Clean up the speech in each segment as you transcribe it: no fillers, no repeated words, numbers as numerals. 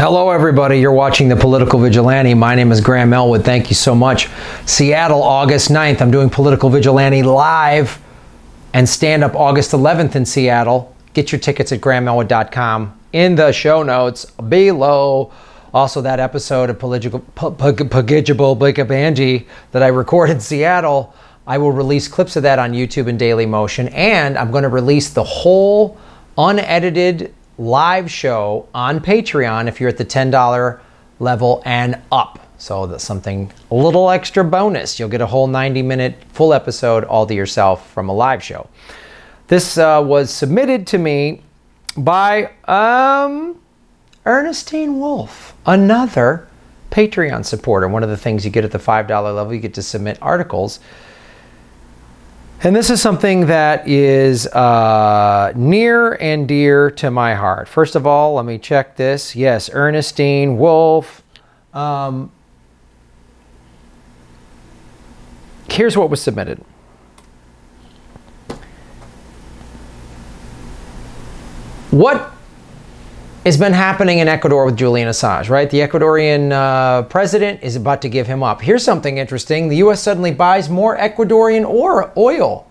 Hello everybody, you're watching the Political Vigilante. My name is Graham Elwood. Thank you so much. Seattle, August 9th. I'm doing Political Vigilante live and stand-up August 11th in Seattle. Get your tickets at grahamelwood.com in the show notes below. Also, that episode of Political Vigilante that I recorded in Seattle, I will release clips of that on YouTube and Daily Motion, and I'm going to release the whole unedited live show on Patreon if you're at the $10 level and up. So that's something, a little extra bonus. You'll get a whole 90-minute full episode all to yourself from a live show. This was submitted to me by Ernestine Wolf, another Patreon supporter. One of the things you get at the $5 level, you get to submit articles. And this is something that is near and dear to my heart. First of all, let me check this. Yes, Ernestine Wolf. Here's what was submitted. What has been happening in Ecuador with Julian Assange, right? The Ecuadorian president is about to give him up. Here's something interesting. The U.S. suddenly buys more Ecuadorian oil.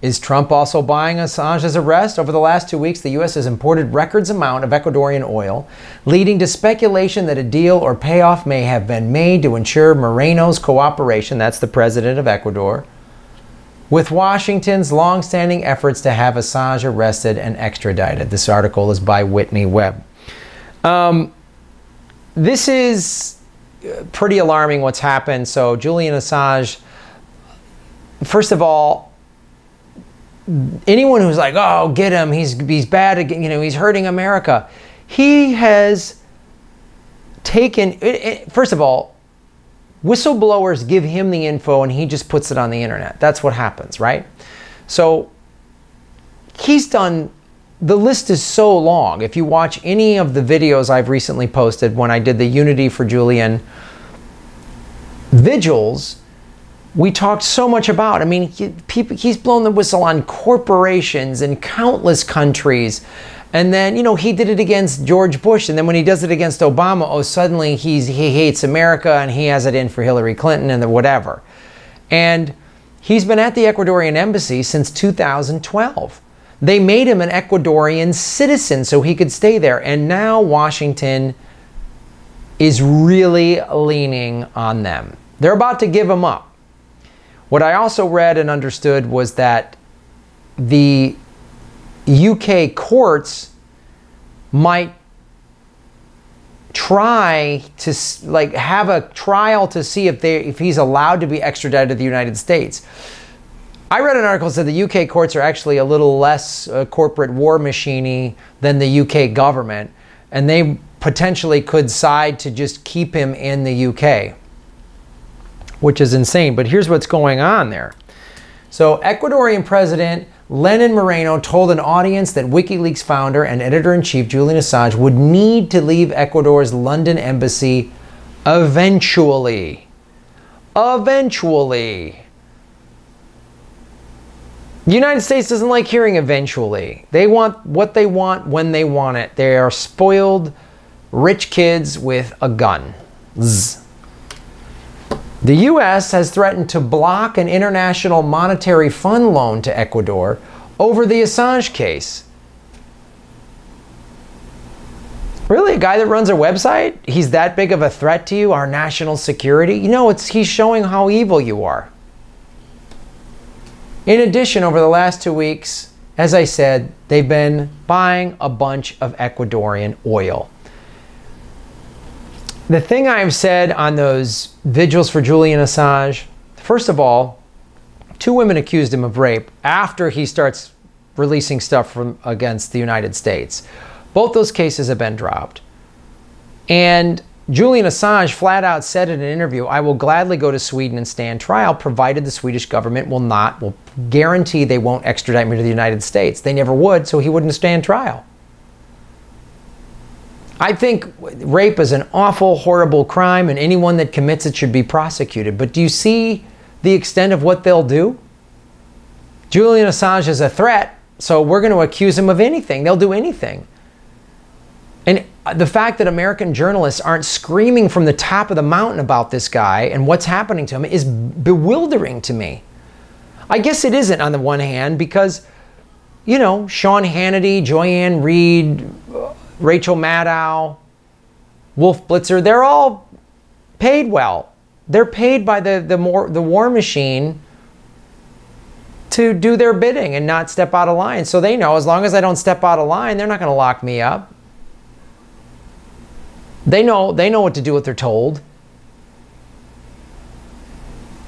Is Trump also buying Assange's arrest? Over the last 2 weeks, the U.S. has imported records amount of Ecuadorian oil, leading to speculation that a deal or payoff may have been made to ensure Moreno's cooperation, that's the president of Ecuador, with Washington's long-standing efforts to have Assange arrested and extradited. This article is by Whitney Webb. This is pretty alarming what's happened. So Julian Assange, first of all, anyone who's like, oh, get him, he's bad, you know, he's hurting America. He has taken, first of all, whistleblowers give him the info and he just puts it on the internet. That's what happens, right? So he's done, the list is so long. If you watch any of the videos I've recently posted when I did the Unity for Julian vigils, we talked so much about, I mean, he's blown the whistle on corporations in countless countries. And then, you know, he did it against George Bush. And then when he does it against Obama, oh, suddenly he hates America and he has it in for Hillary Clinton and whatever. And he's been at the Ecuadorian embassy since 2012. They made him an Ecuadorian citizen so he could stay there. And now Washington is really leaning on them. They're about to give him up. What I also read and understood was that the UK courts might try to have a trial to see if he's allowed to be extradited to the United States. I read an article that said the UK courts are actually a little less corporate war machine-y than the UK government, and they potentially could side to just keep him in the UK, which is insane. But here's what's going on there. So Ecuadorian President Lenin Moreno told an audience that WikiLeaks founder and editor-in-chief Julian Assange would need to leave Ecuador's London embassy eventually. Eventually. The United States doesn't like hearing eventually. They want what they want when they want it. They are spoiled rich kids with a gun. Zzz. The U.S. has threatened to block an international monetary fund loan to Ecuador over the Assange case. Really? A guy that runs a website? He's that big of a threat to you, our national security? You know, he's showing how evil you are. In addition, over the last 2 weeks, as I said, they've been buying a bunch of Ecuadorian oil. The thing I've said on those vigils for Julian Assange, first of all, 2 women accused him of rape after he starts releasing stuff against the United States. Both those cases have been dropped. And Julian Assange flat out said in an interview, I will gladly go to Sweden and stand trial, provided the Swedish government will guarantee they won't extradite me to the United States. They never would, so he wouldn't stand trial. I think rape is an awful, horrible crime, and anyone that commits it should be prosecuted. But do you see the extent of what they'll do? Julian Assange is a threat, so we're going to accuse him of anything. They'll do anything. And the fact that American journalists aren't screaming from the top of the mountain about this guy and what's happening to him is bewildering to me. I guess it isn't on the one hand because, you know, Sean Hannity, Joyanne Reed, Rachel Maddow, Wolf Blitzer, they're all paid well. They're paid by the war machine to do their bidding and not step out of line. So they know as long as I don't step out of line, they're not going to lock me up. They know what to do what they're told.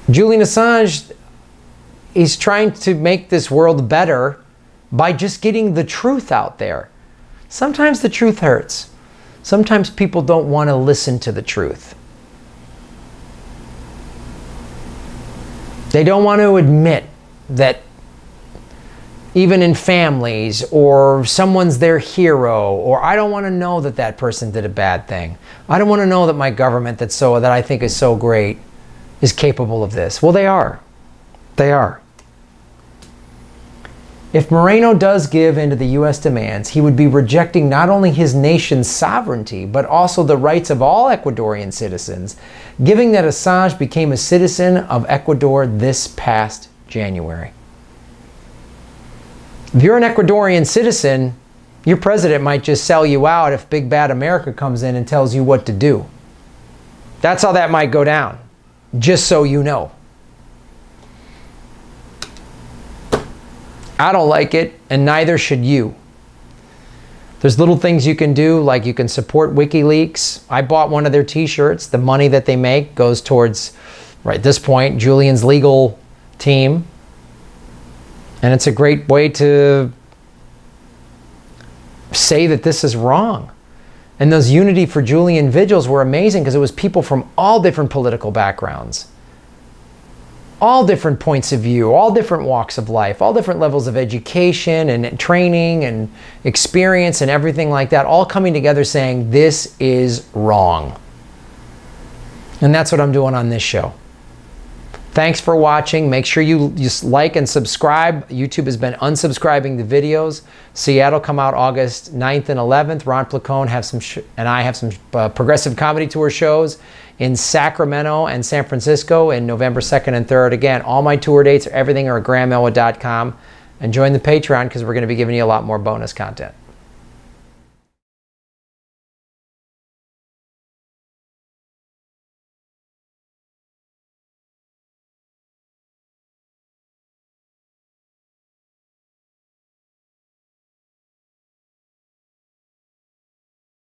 Julian Assange, he's trying to make this world better by just getting the truth out there. Sometimes the truth hurts. Sometimes people don't want to listen to the truth. They don't want to admit that even in families, or someone's their hero, or I don't want to know that that person did a bad thing. I don't want to know that my government that I think is so great is capable of this. Well, they are. They are. If Moreno does give in to the U.S. demands, he would be rejecting not only his nation's sovereignty, but also the rights of all Ecuadorian citizens, given that Assange became a citizen of Ecuador this past January. If you're an Ecuadorian citizen, your president might just sell you out if Big Bad America comes in and tells you what to do. That's how that might go down, just so you know. I don't like it, and neither should you. There's little things you can do, like you can support WikiLeaks. I bought one of their t-shirts. The money that they make goes towards, right at this point, Julian's legal team. And it's a great way to say that this is wrong. And those Unity for Julian vigils were amazing because it was people from all different political backgrounds, all different points of view, all different walks of life, all different levels of education and training and experience and everything like that, all coming together saying this is wrong. And that's what I'm doing on this show. Thanks for watching. Make sure you just like and subscribe. YouTube has been unsubscribing the videos. Seattle come out August 9th and 11th. Ron Placone and I have some progressive comedy tour shows in Sacramento and San Francisco in November 2nd and 3rd. Again, all my tour dates, everything are at grahamelwood.com. And join the Patreon because we're going to be giving you a lot more bonus content.